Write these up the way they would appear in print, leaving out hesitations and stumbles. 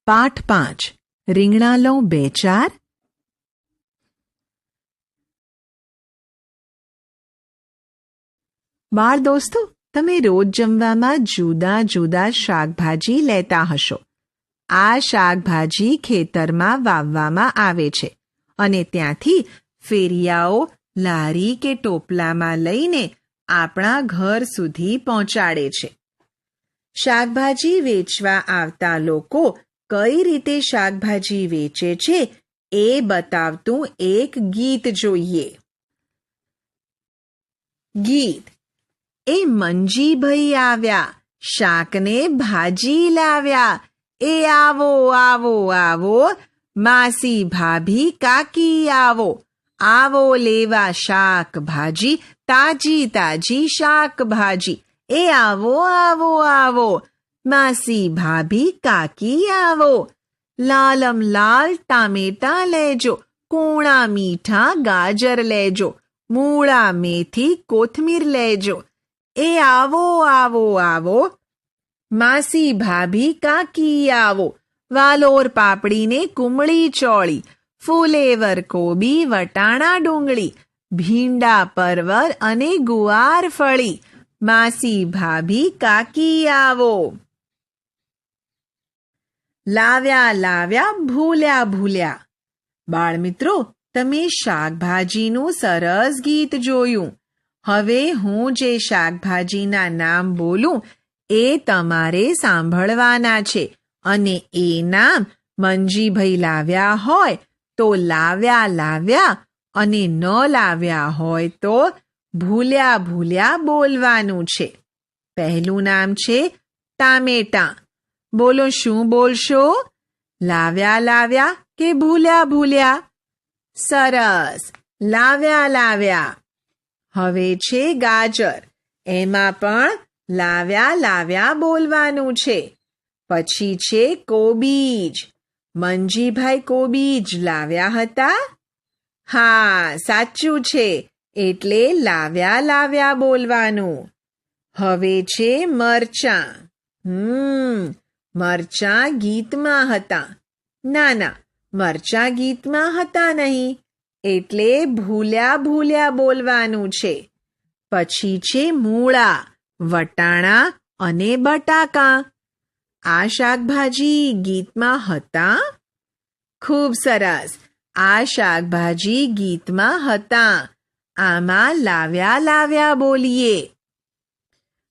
પાઠ 5 રીંગણા લઉં 2-4. બાળ દોસ્તો, તમે રોજ જમવામાં જુદા જુદા શાકભાજી લેતા હશો. આ શાકભાજી ખેતરમાં વાવવામાં આવે છે અને ત્યાંથી ફેરિયાઓ લારી કે ટોપલામાં લઈને આપણા ઘર સુધી પહોંચાડે છે. શાકભાજી વેચવા આવતા લોકો કઈ રીતે શાકભાજી વેચે છે એ બતાવતું એક ગીત જોઈએ. ગીત. એ મંજીભાઈ આવ્યા, શાકને ભાજી લાવ્યા. એ આવો આવો આવો, માસી ભાભી કાકી આવો. આવો લેવા શાકભાજી, તાજી તાજી શાકભાજી. એ આવો આવો આવો, માસી ભાભી કાકી આવો. લાલમ લાલ ટામેટા લેજો, કૂણા મીઠા ગાજર લેજો. મૂળા મેથી કોથમીર લેજો. એ આવો આવો આવો, માસી ભાભી કાકી આવો. વાલોર પાપડીને કુમળી ચોળી, ફુલેવર કોબી વટાણા ડુંગળી, ભીંડા પરવર અને ગુવાર ફળી. માસી ભાભી કાકી આવો. લાવ્યા લાવ્યા ભૂલ્યા ભૂલ્યા. બાળમિત્રો, તમે શાકભાજીનું સરસ ગીત જોયું. હવે હું જે શાકભાજીના નામ બોલું એ તમારે સાંભળવાના છે અને એ નામ મંજીભાઈ લાવ્યા હોય તો લાવ્યા લાવ્યા અને ન લાવ્યા હોય તો ભૂલ્યા ભૂલ્યા બોલવાનું છે. પહેલું નામ છે ટામેટાં. બોલો, શું બોલશો? લાવ્યા લાવ્યા કે ભૂલ્યા ભૂલ્યા? સરસ, લાવ્યા લાવ્યા. હવે છે ગાજર. એમાં પણ લાવ્યા લાવ્યા બોલવાનું છે. પછી છે કોબીજ. મંજીભાઈ કોબીજ લાવ્યા હતા? હા, સાચું છે, એટલે લાવ્યા લાવ્યા બોલવાનું. હવે છે મરચાં. મરચાં ગીતમાં હતા. ના ના, મરચાં ગીતમાં હતા નહીં, એટલે ભૂલ્યા ભૂલ્યા બોલવાનું છે. પછી છે મૂળા, વટાણા અને બટાકા. આ શાકભાજી ગીતમાં હતા? ખૂબ સરસ, આ શાકભાજી ગીતમાં હતા. આમાં લાવ્યા લાવ્યા બોલીએ.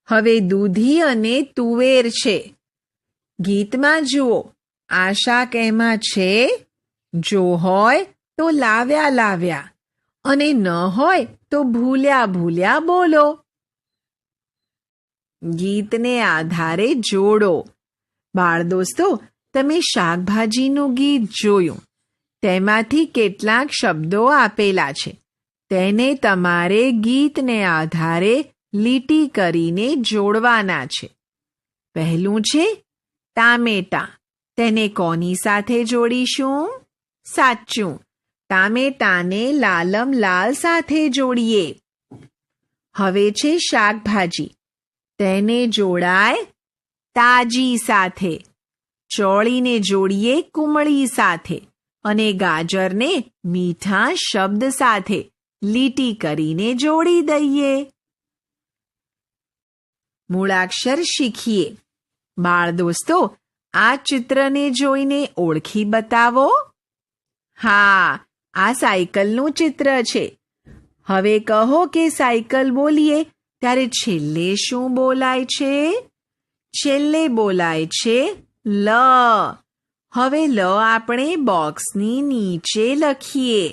હવે દૂધી અને તુવેર છે. ગીતમાં જુઓ, આ શાક એમાં છે? જો હોય તો લાવ્યા લાવ્યા અને ન હોય તો ભૂલ્યા ભૂલ્યા બોલો. ગીતને આધારે જોડો. બાળ દોસ્તો, તમે શાકભાજીનું ગીત જોયું. તેમાંથી કેટલાક શબ્દો આપેલા છે. તેને તમારે ગીતને આધારે લીટી કરીને જોડવાના છે. પહેલું છે ટામેટાં. તેને કોની સાથે જોડીશું? સાચું, ટામેટાને લાલમ લાલ સાથે જોડીએ. હવે છે શાકભાજી. તેને જોડાય તાજી સાથે. ચોળીને જોડીએ કુમળી સાથે અને ગાજરને મીઠા શબ્દ સાથે લીટી કરીને જોડી દઈએ. મૂળાક્ષર શીખીએ. બાળ દોસ્તો, આ ચિત્રને જોઈને ઓળખી બતાવો. હા, આ સાયકલનું ચિત્ર છે. હવે કહો કે સાયકલ બોલીએ ત્યારે છેલ્લે શું બોલાય છે? છેલ્લે બોલાય છે લ. હવે લ આપણે બોક્સની નીચે લખીએ.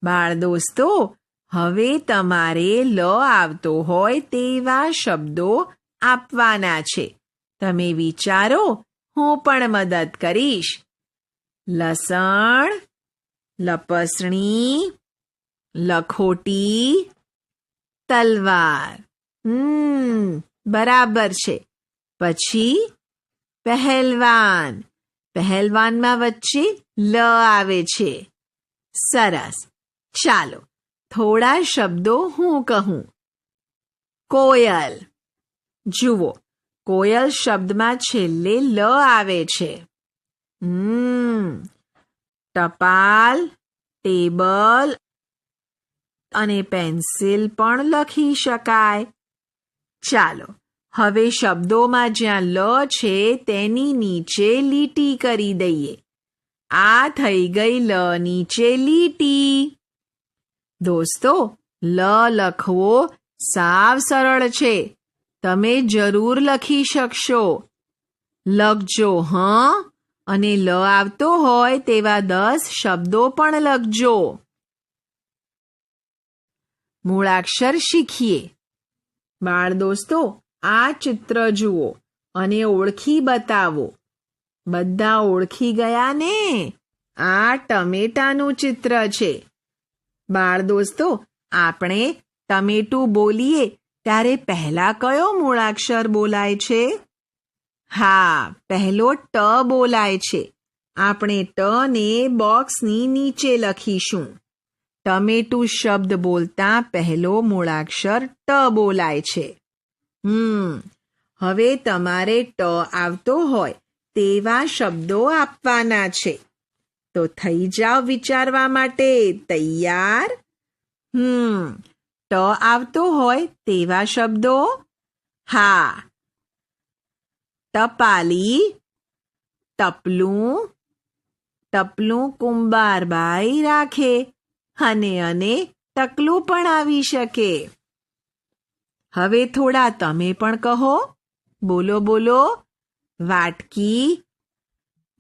બાળ દોસ્તો, હવે તમારે લ આવતો હોય તેવા શબ્દો આપવાના છે. તમે વિચારો, હું પણ મદદ કરીશ. લસણ, લપસણી, લખોટી, તલવાર. બરાબર છે. પછી પહેલવાન. પહેલવાનમાં વચ્ચે લ આવે છે. સરસ. ચાલો થોડા શબ્દો હું કહું. કોયલ. જુઓ, કોયલ શબ્દમાં છેલ્લે લ આવે છે. ટપાલ, ટેબલ અને પેન્સિલ પણ લખી શકાય. ચાલો હવે શબ્દોમાં જ્યાં લ છે તેની નીચે લીટી કરી દઈએ. આ થઈ ગઈ લ નીચે લીટી. દોસ્તો, લ લખવો સાવ સરળ છે. તમે જરૂર લખી શકશો. લખજો હં, અને લ આવતો હોય તેવા 10 શબ્દો પણ લખજો. મૂળાક્ષર શીખીએ. બાળ દોસ્તો, આ ચિત્ર જુઓ અને ઓળખી બતાવો. બધા ઓળખી ગયા ને? આ ટમેટાનું ચિત્ર છે. બાળ દોસ્તો, આપણે ટમેટું બોલીએ ત્યારે પહેલા કયો મૂળાક્ષર બોલાય છે? હા, પહેલો ટ બોલાય છે. આપણે ટ ને બોક્સની નીચે લખીશું. ટમેટું શબ્દ બોલતા પહેલો મૂળાક્ષર ટ બોલાય છે. હવે તમારે ટ આવતો હોય તેવા શબ્દો આપવાના છે. તો થઈ જાઓ વિચારવા માટે તૈયાર. ટ આવતો હોય તેવા શબ્દો. હા, ટપાલી, ટપલું. ટપલું કુંભારબાઈ રાખે. અને ટકલું પણ આવી શકે. હવે થોડા તમે પણ કહો. બોલો બોલો. વાટકી,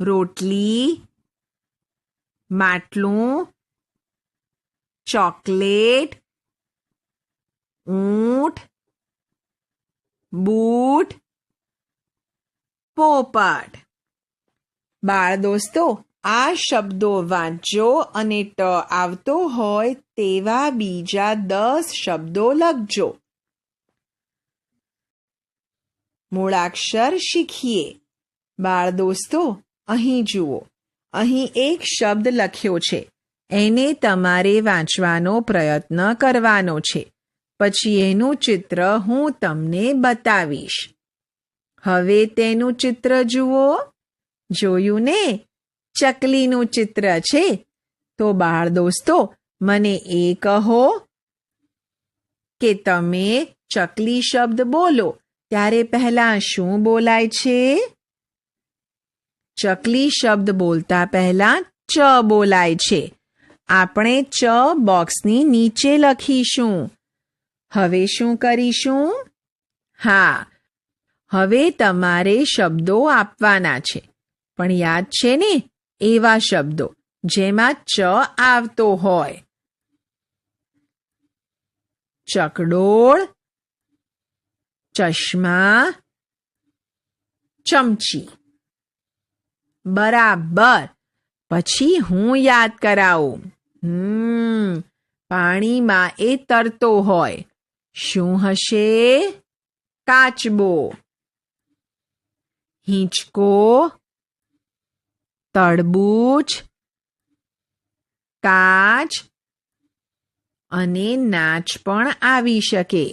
રોટલી, માટલું, ચોકલેટ, ઊંટ, બૂટ, પોપટ. બાળ દોસ્તો, આ શબ્દો વાંચજો અને ટ આવતો હોય તેવા બીજા 10 શબ્દો લખજો. મૂળાક્ષર શીખીએ. બાળ દોસ્તો, અહીં જુઓ. અહીં એક શબ્દ લખ્યો છે. એને તમારે વાંચવાનો પ્રયત્ન કરવાનો છે. પછી એનું ચિત્ર હું તમને બતાવીશ. હવે તેનું ચિત્ર જુઓ. જોયું ને? ચકલીનું ચિત્ર છે. તો બાળ દોસ્તો, મને એ કહો કે તમે ચકલી શબ્દ બોલો ત્યારે પહેલા શું બોલાય છે? ચકલી શબ્દ બોલતા પહેલા ચ બોલાય છે. આપણે ચ બોક્સની નીચે લખીશું. હવે શું કરીશું? હા, હવે તમારે શબ્દો આપવાના છે. પણ યાદ છે ને, એવા શબ્દો જેમાં ચ આવતો હોય. ચકડોળ, ચશ્મા, ચમચી. બરાબર. પછી હું યાદ કરાવું. પાણીમાં એ તરતો હોય. શું હશે? કાચબો. હિંચકો, તરબૂચ, કાચ અને નાચ પણ આવી શકે.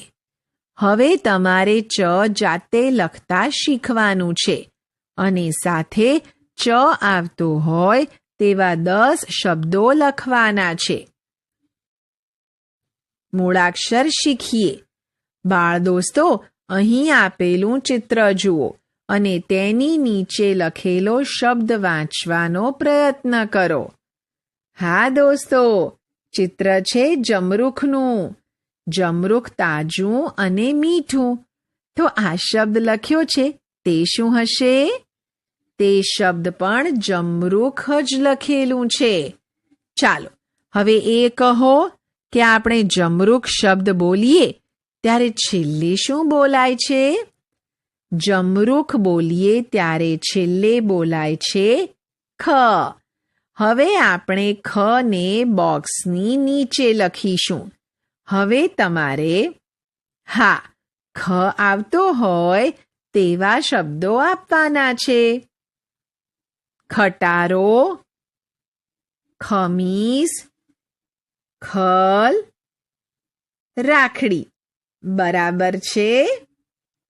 હવે તમારે ચ જાતે લખતા શીખવાનું છે અને સાથે ચ આવતો હોય તેવા 10 શબ્દો લખવાના છે. મૂળાક્ષર શીખીએ. બાળ દોસ્તો, અહીં આપેલું ચિત્ર જુઓ અને તેની નીચે લખેલો શબ્દ વાંચવાનો પ્રયત્ન કરો. હા દોસ્તો, ચિત્ર છે જમરૂખનું. જમરૂખ તાજું અને મીઠું. તો આ શબ્દ લખ્યો છે તે શું હશે? તે શબ્દ પણ જમરૂખ જ લખેલું છે. ચાલો હવે એ કહો કે આપણે જમરૂખ શબ્દ બોલીએ ત્યારે છેલ્લે શું બોલાય છે? જમરૂખ બોલીએ ત્યારે છેલ્લે બોલાય છે ખ. હવે આપણે ખ ને બોક્સની નીચે લખીશું. હવે તમારે ખ આવતો હોય તેવા શબ્દો આપવાના છે. ખટારો, ખમીસ, ખલ, રાખડી. બરાબર છે.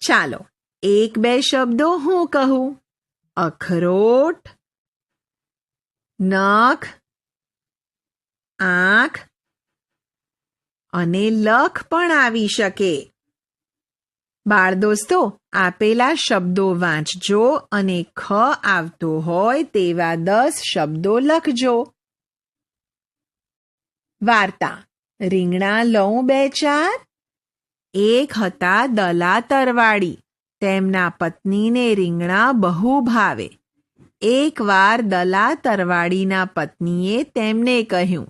ચાલો 1-2 શબ્દો હું કહું. અખરોટ, નખ, આંખ અને લખ પણ આવી શકે. બાળ દોસ્તો, આપેલા શબ્દો વાંચજો અને ખ આવતો હોય તેવા 10 શબ્દો લખજો. વાર્તા. રીંગણા લઉં 2-4. એક હતા દલા તરવાડી. તેમના પત્નીને રીંગણા બહુ ભાવે. એકવાર દલા તરવાડીના પત્નીએ તેમને કહ્યું,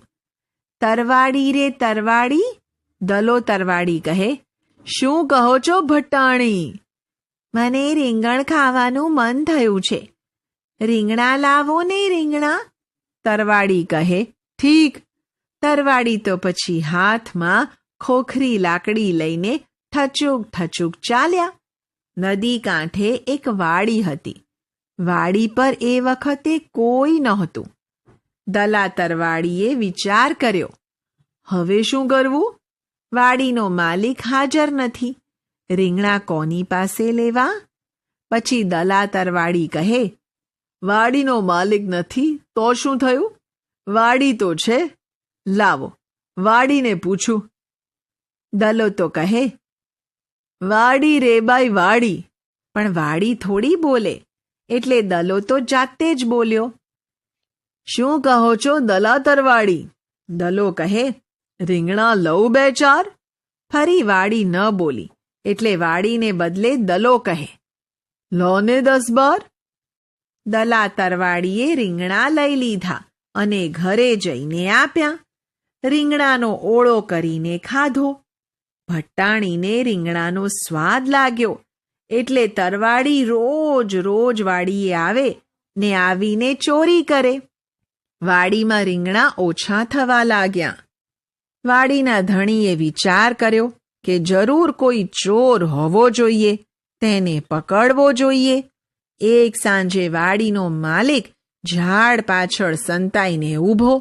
તરવાડી રે તરવાડી. દલો તરવાડી કહે, શું કહો છો ભટ્ટાણી? મને રીંગણ ખાવાનું મન થયું છે. રીંગણા લાવો ને રીંગણા. તરવાડી કહે, ઠીક. તરવાડી તો પછી હાથમાં ખોખરી લાકડી લઈને ઠચુક ઠચુક ચાલ્યા. નદી કાંઠે એક વાડી હતી. વાડી પર એ વખતે કોઈ નહોતું. દલા તરવાડીએ વિચાર કર્યો, હવે શું કરવું? વાડીનો માલિક હાજર નથી. રીંગણા કોની પાસે લેવા? પછી દલા તરવાડી કહે, વાડીનો માલિક નથી તો શું થયું? વાડી તો છે. લાવો, વાડીને પૂછું. દલો તો કહે, વાડી રે બાઈ વાડી. પણ વાડી થોડી બોલે, એટલે દલો તો જાતે જ બોલ્યો. શું કહો છો દલા તરવાડી? દલો કહે, રીંગણા લઉં 2-4. ફરી વાડી ન બોલી, એટલે વાડીને બદલે દલો કહે, લો ને 10-12. દલા તરવાડીએ રીંગણા લઈ લીધા અને ઘરે જઈને આપ્યા. રીંગણાનો ઓળો કરીને ખાધો. ભટ્ટાણીને રીંગણાનો સ્વાદ લાગ્યો, એટલે તરવાડી રોજ રોજ વાડીએ આવે ને આવીને ચોરી કરે. વાડીમાં રીંગણા ઓછા થવા લાગ્યા. વાડીના ધણીએ વિચાર કર્યો કે જરૂર કોઈ ચોર હોવો જોઈએ, તેને પકડવો જોઈએ. એક સાંજે વાડીનો માલિક ઝાડ પાછળ સંતાઈને ઊભો.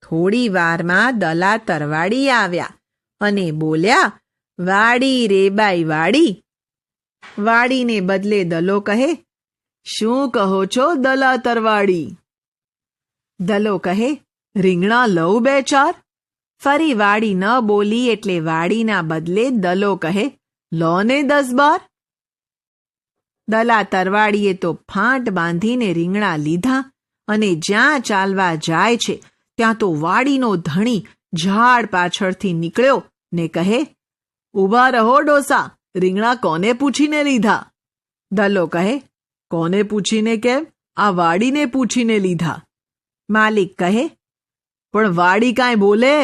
થોડી વારમાં દલા તરવાડી આવ્યા અને બોલ્યા, વાડી રે બાઈ વાડી. વાડીને બદલે દલો કહે, શું કહો છો દલા તરવાડી? દલો કહે, રીંગણા લઉં 2-4. ફરી વાડી ન બોલી, એટલે વાડીના બદલે દલો કહે, લો ને 10-12. દલા તરવાડીએ તો ફાંટ બાંધીને રીંગણા લીધા અને જ્યાં ચાલવા જાય છે ત્યાં તો વાડીનો ધણી ઝાડ પાછળથી નીકળ્યો ને કહે, ઊભા રહો ડોસા, રીંગણા કોને પૂછીને લીધા? દલો કહે, કોને પૂછીને કેમ? આ વાડીને પૂછીને લીધા. માલિક કહે, પણ વાડી કાંઈ બોલે?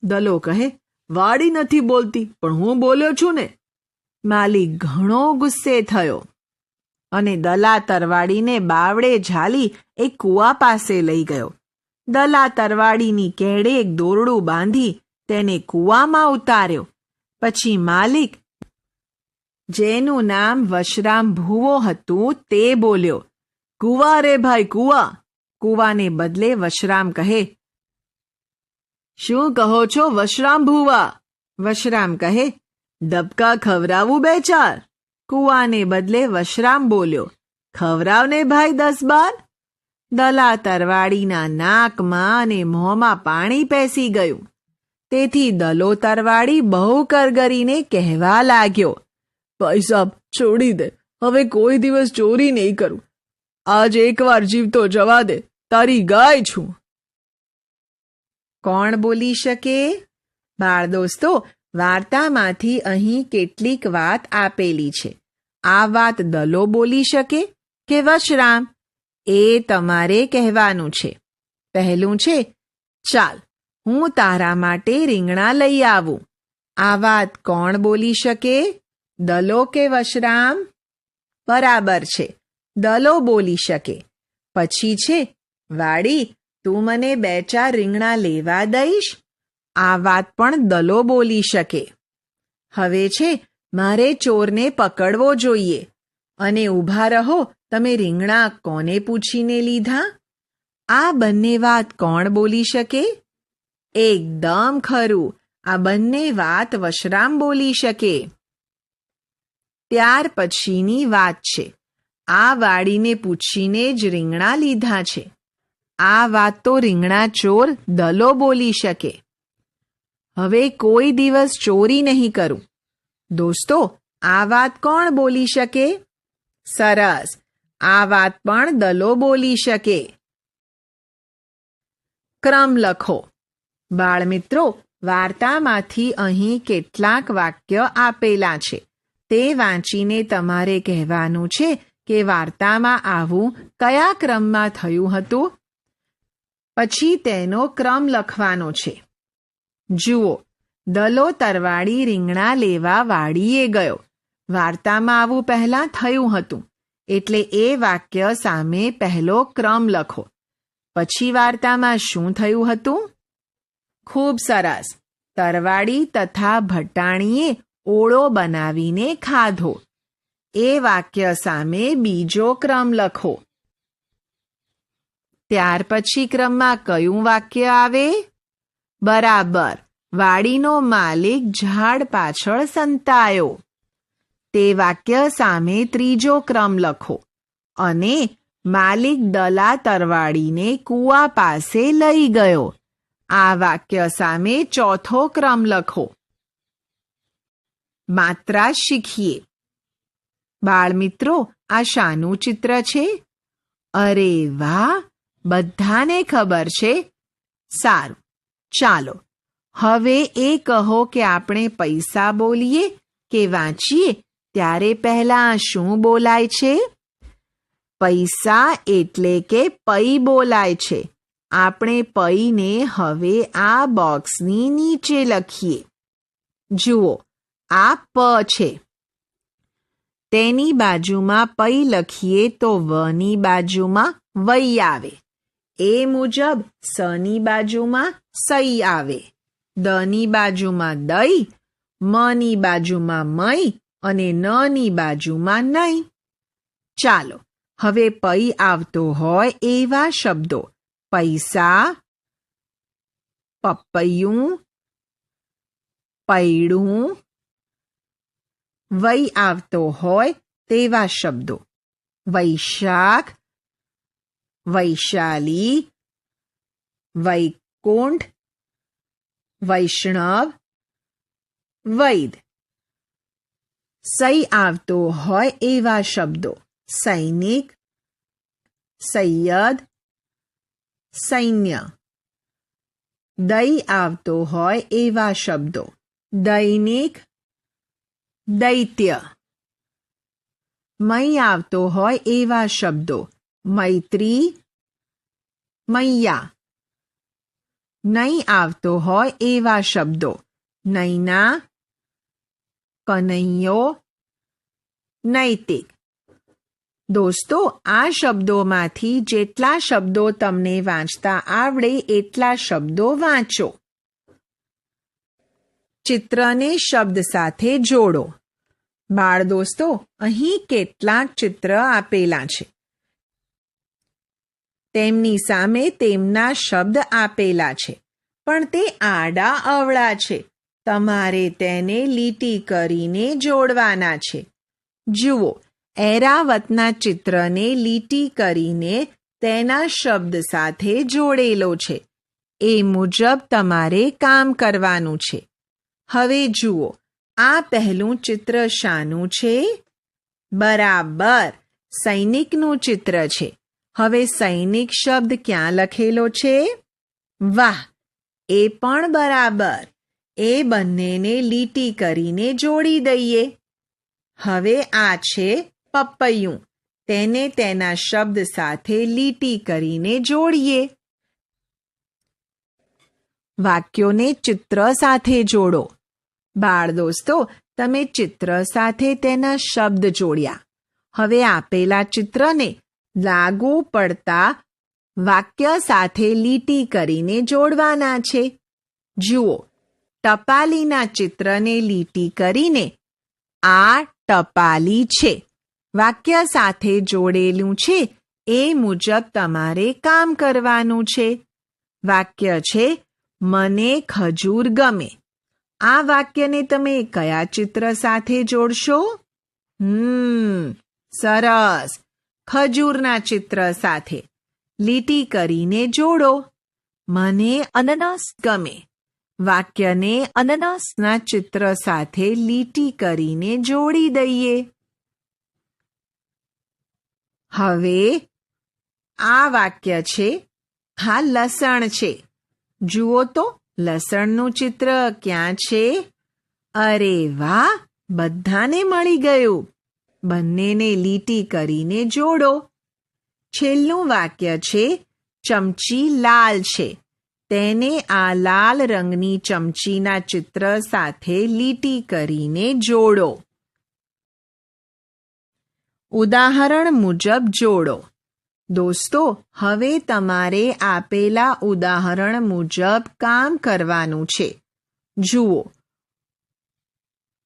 દલો કહે, વાડી નથી બોલતી, પણ હું બોલ્યો છું ને. માલિક ઘણો ગુસ્સે થયો અને દલા તરવાડીને બાવડે ઝાલી એક કૂવા પાસે લઈ ગયો. દલા તરવાડીની કેડે એક દોરડું બાંધી તેને કૂવામાં ઉતાર્યો. પછી માલિક, જેનું નામ વશરામ ભૂવો હતું, તે બોલ્યો, કૂવા રે ભાઈ કૂવા. કૂવાને બદલે વશરામ કહે, શું કહો છો વશરામ ભૂવા? વશરામ કહે, ડબકા ખવરાવું 2-4. કૂવાને બદલે વશરામ બોલ્યો, ખવરાવને ભાઈ 10-12. દલા તરવાડીના નાકમાં અને મોંમાં પાણી પેસી ગયું. તેથી દલો તરવાડી બહુ કરગરીને કહેવા લાગ્યો, ભાઈ સાહેબ છોડી દે, હવે કોઈ દિવસ ચોરી નહીં કરું. આજ એકવાર જીવતો જવા દે, તારી ગાય છું. કોણ બોલી શકે? બાળ દોસ્તો, વાર્તામાંથી અહીં કેટલીક વાત આપેલી છે. આ વાત દલો બોલી શકે કે વશરામ? એ તમારે કહેવાનું છે. પહેલું છે, ચાલ હું તારા માટે રીંગણા લઈ આવું. આ વાત કોણ બોલી શકે? દલો કે વશરામ? બરાબર છે, દલો બોલી શકે. પછી છે, વાડી તું મને 2-4 રીંગણા લેવા દઈશ. આ વાત પણ દલો બોલી શકે. હવે છે, મારે ચોરને પકડવો જોઈએ અને ઊભા રહો, તમે રીંગણા કોને પૂછીને લીધા? આ બંને વાત કોણ બોલી શકે? એકદમ ખરું, આ બંને વાત વશરામ બોલી શકે. ત્યાર પછીની વાત છે. આ વાડીને પૂછીને જ રીંગણા લીધા છે. આ વાત તો રીંગણા ચોર દલો બોલી શકે. હવે કોઈ દિવસ ચોરી નહીં કરું. દોસ્તો, આ વાત કોણ બોલી શકે? સરસ, આ વાત પણ દલો બોલી શકે. ક્રમ લખો. બાળમિત્રો, વાર્તામાંથી અહીં કેટલાક વાક્ય આપેલા છે. તે વાંચીને તમારે કહેવાનું છે કે વાર્તામાં આવું કયા ક્રમમાં થયું હતું. પછી તેનો ક્રમ લખવાનો છે. જુઓ, દલો તરવાડી રીંગણા લેવા વાડીએ ગયો. વાર્તામાં આવું પહેલાં થયું હતું, એટલે એ વાક્ય સામે પહેલો ક્રમ લખો. પછી વાર્તામાં શું થયું હતું? ખૂબ સરસ. તરવાડી તથા ભટાણીએ ઓળો બનાવીને ખાધો. એ વાક્ય સામે બીજો ક્રમ લખો. ત્યાર પછી ક્રમમાં કયું વાક્ય આવે? બરાબર, વાડીનો માલિક ઝાડ પાછળ સંતાયો. તે વાક્ય સામે ત્રીજો ક્રમ લખો અને માલિક દલા તરવાડીને કૂવા પાસે લઈ ગયો. આ વાક્ય સામે ચોથો ક્રમ લખો. માત્રા શીખીએ. બાળમિત્રો, આ શાનું ચિત્ર છે? અરે વાહ, બધાને ખબર છે. સારું, ચાલો હવે એ કહો કે આપણે પૈસા બોલીએ કે વાંચીએ ત્યારે પહેલા શું બોલાય છે? પૈસા એટલે કે પૈ બોલાય છે. આપણે પૈને હવે આ બોક્સની નીચે લખીએ. જુઓ, આ પ છે. તેની બાજુમાં પૈ લખીએ તો વની બાજુમાં વૈ આવે. એ મુજબ સની બાજુમાં સઈ આવે. દની બાજુમાં દઈ, મની બાજુમાં મઈ અને નની બાજુમાં નહીં. ચાલો હવે પૈ આવતો હોય એવા શબ્દો પૈસા, પપૈયું, પૈડું, વૈ આવતો હોય તેવા શબ્દો વૈશાખ, વૈશાલી, વૈકુંઠ, વૈષ્ણવ, વૈદ. સઈ આવતો હોય એવા શબ્દો સૈનિક, સૈયદ, સૈન્ય. દઈ આવતો હોય એવા શબ્દો દૈનિક, દૈત્ય. મઈ આવતો હોય એવા શબ્દો મૈત્રી, મૈયા. નહીં આવતો હોય એવા શબ્દો નૈના, કનૈયો, નૈતિક. દોસ્તો, આ શબ્દોમાંથી જેટલા શબ્દો તમને વાંચતા આવડે એટલા શબ્દો વાંચો. ચિત્રને શબ્દ સાથે જોડો. બાળ દોસ્તો, અહીં કેટલાક ચિત્ર આપેલા છે. તેમની સામે તેમના શબ્દ આપેલા છે, પણ તે આડા અવળા છે. તમારે તેને લીટી કરીને જોડવાના છે. જુઓ, એરાવતના ચિત્રને લીટી કરીને તેના શબ્દ સાથે જોડેલો છે. એ મુજબ તમારે કામ કરવાનું છે. હવે જુઓ, આ પહેલું ચિત્ર શાનું છે? બરાબર, સૈનિકનું ચિત્ર છે. હવે સૈનિક શબ્દ ક્યાં લખેલો છે? વાહ, એ પણ બરાબર. એ બંનેને લીટી કરીને જોડી દઈએ. હવે આ છે પપૈયું. તેને તેના શબ્દ સાથે લીટી કરીને જોડીએ. વાક્યોને ચિત્ર સાથે જોડો. બાળ દોસ્તો, તમે ચિત્ર સાથે તેના શબ્દ જોડ્યા. હવે આપેલા ચિત્રને લાગુ પડતા વાક્ય સાથે લીટી કરીને જોડવાના છે. જુઓ, ટપાલીના ચિત્રને લીટી કરીને આ ટપાલી છે વાક્ય સાથે જોડેલું છે. એ મુજબ તમારે કામ કરવાનું છે. વાક્ય છે મને ખજૂર ગમે. આ વાક્યને તમે કયા ચિત્ર સાથે જોડશો? સરસ, ખજૂરના ચિત્ર સાથે. લીટી કરીને જોડો. મને અનનસ ગમે. વાક્યને અનનસના ચિત્ર સાથે લીટી કરીને જોડી દઈએ. હવે આ વાક્ય છે, હા લસણ છે. જુઓ તો લસણનું ચિત્ર ક્યાં છે? અરે વાહ, બધાને મળી ગયું. બંનેને લીટી કરીને જોડો. છેલ્લું વાક્ય છે, ચમચી લાલ છે. તેને આ લાલ રંગની ચમચીના ચિત્ર સાથે લીટી કરીને જોડો. ઉદાહરણ મુજબ જોડો. દોસ્તો, હવે તમારે આપેલા ઉદાહરણ મુજબ કામ કરવાનું છે. જુઓ,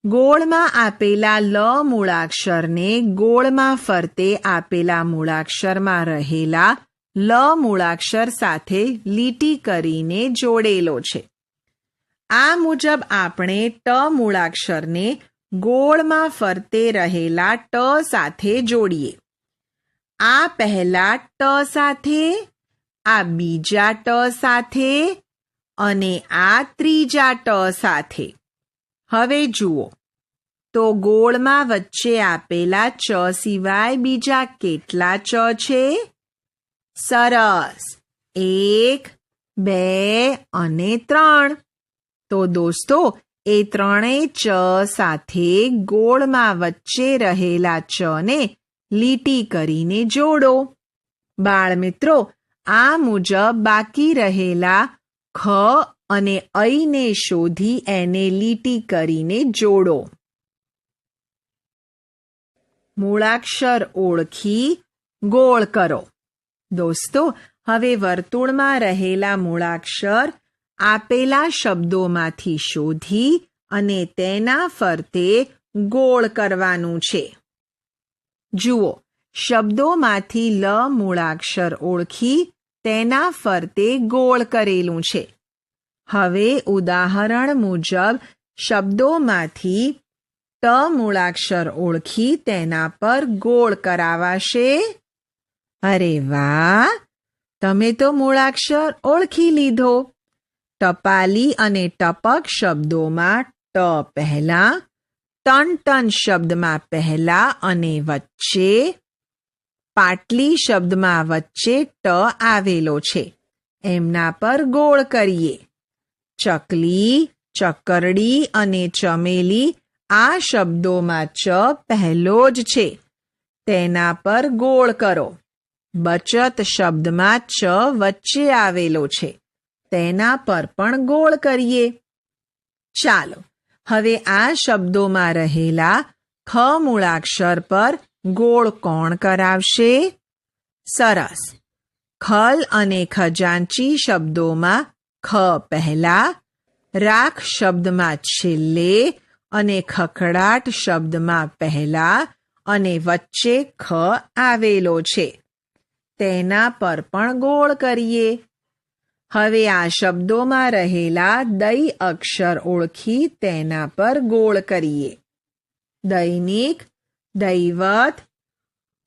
ગોળમાં આપેલા લ મૂળાક્ષરને ગોળમાં ફરતે આપેલા મૂળાક્ષરમાં રહેલા લ મૂળાક્ષર સાથે લીટી કરીને જોડેલો છે. આ મુજબ આપણે ટ મૂળાક્ષરને ગોળમાં ફરતે રહેલા ટ સાથે જોડીએ. આ પહેલા ટ સાથે, આ બીજા ટ સાથે અને આ ત્રીજા ટ સાથે. હવે જુઓ તો ગોળમાં વચ્ચે આપેલા ચ સિવાય બીજા કેટલા ચ છે? સરસ, 1, 2 અને 3. તો દોસ્તો, એ ત્રણેય ચ સાથે ગોળમાં વચ્ચે રહેલા ચ ને લીટી કરીને જોડો. બાળમિત્રો, આ મુજબ બાકી રહેલા ખ અને ઐને શોધી એને લીટી કરીને જોડો. મૂળાક્ષર ઓળખી ગોળ કરો. દોસ્તો, હવે વર્તુળમાં રહેલા મૂળાક્ષર આપેલા શબ્દોમાંથી શોધી અને તેના ફરતે ગોળ કરવાનું છે. જુઓ, શબ્દોમાંથી લ મૂળાક્ષર ઓળખી તેના ફરતે ગોળ કરેલું છે. હવે ઉદાહરણ મુજબ શબ્દોમાંથી ટ મૂળાક્ષર ઓળખી તેના પર ગોળ કરાવાશે. અરે વાહ, તમે તો મૂળાક્ષર ઓળખી લીધો. ટપાલી અને ટપક શબ્દોમાં ટ પહેલા, ટન શબ્દમાં પહેલા અને વચ્ચે, પાટલી શબ્દમાં વચ્ચે ટ આવેલો છે. એમના પર ગોળ કરીએ. ચકલી, ચકરડી અને ચમેલી આ શબ્દોમાં ચ પહેલો જ છે. તેના પર ગોળ કરો. બચત શબ્દમાં ચ વચ્ચે આવેલો છે. તેના પર પણ ગોળ કરીએ. ચાલો, હવે આ શબ્દોમાં રહેલા ખ મૂળાક્ષર પર ગોળ કોણ કરાવશે? સરસ. ખલ અને ખજાંચી શબ્દોમાં ખ પહેલા, રાખ શબ્દમાં છેલ્લે અને ખખડાટ શબ્દમાં પહેલા અને વચ્ચે ખ આવેલો છે. તેના પર પણ ગોળ કરીએ. હવે આ શબ્દોમાં રહેલા દઈ અક્ષર ઓળખી તેના પર ગોળ કરીએ. દૈનિક, દૈવત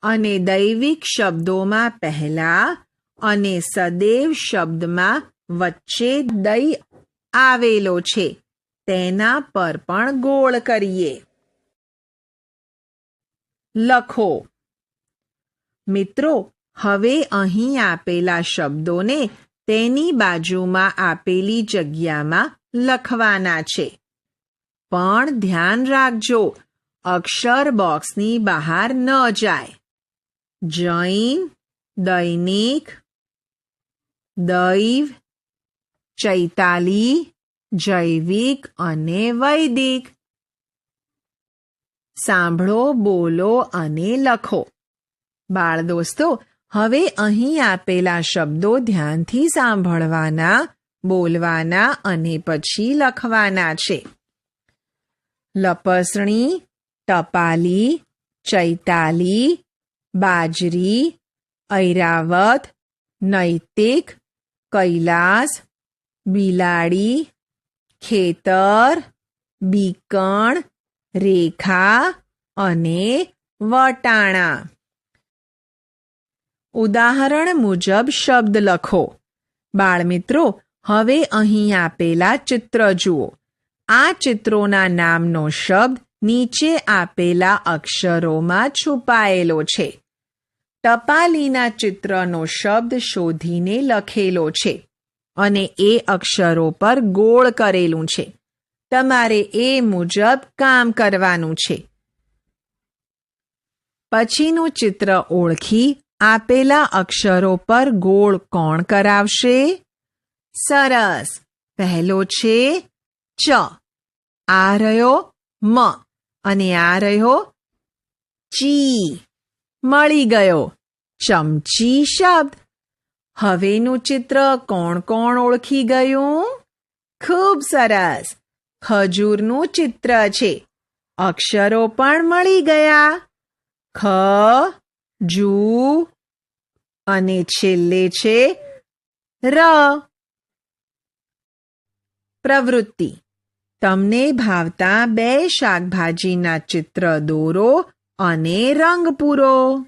અને દૈવિક શબ્દોમાં પહેલા અને સદૈવ શબ્દમાં વચ્ચે દઈ આવેલો છે. તેના પર પણ ગોળ કરીએ. લખો. મિત્રો, હવે અહીં આપેલા શબ્દોને તેની બાજુમાં આપેલી જગ્યામાં લખવાના છે. પણ ધ્યાન રાખજો, અક્ષર બોક્સની બહાર ન જાય. જૈન, દૈનિક, દૈવ, ચૈતાલી, જૈવિક અને વૈદિક. સાંભળો, બોલો અને લખો. બાળ દોસ્તો, હવે અહીં આપેલા શબ્દો ધ્યાનથી સાંભળવાના, બોલવાના અને પછી લખવાના છે. લપસણી, ટપાલી, ચૈતાલી, બાજરી, ઐરાવત, નૈતિક, કૈલાસ, બિલાડી, ખેતર, બીકણ, રેખા અને વટાણા. ઉદાહરણ મુજબ શબ્દ લખો. બાળમિત્રો, હવે અહીં આપેલા ચિત્ર જુઓ. આ ચિત્રોના નામનો શબ્દ નીચે આપેલા અક્ષરોમાં છુપાયેલો છે. ટપાલીના ચિત્રનો શબ્દ શોધીને લખેલો છે અને એ અક્ષરો પર ગોળ કરેલું છે. તમારે એ મુજબ કામ કરવાનું છે. પછીનું ચિત્ર ઓળખી આપેલા અક્ષરો પર ગોળ કોણ કરાવશે? સરસ. પહેલો છે ચ. આ રહ્યો મ અને આ રહ્યો ચી. મળી ગયો ચમચી શબ્દ. હવેનું ચિત્ર કોણ કોણ ઓળખી ગયું? ખૂબ સરસ. ખજૂરનું ચિત્ર છે. અક્ષરો પણ મળી ગયા. ખ, જુ અને છેલ્લે છે ર. પ્રવૃત્તિ. તમને ભાવતા 2 શાકભાજીના ચિત્ર દોરો અને રંગ પૂરો.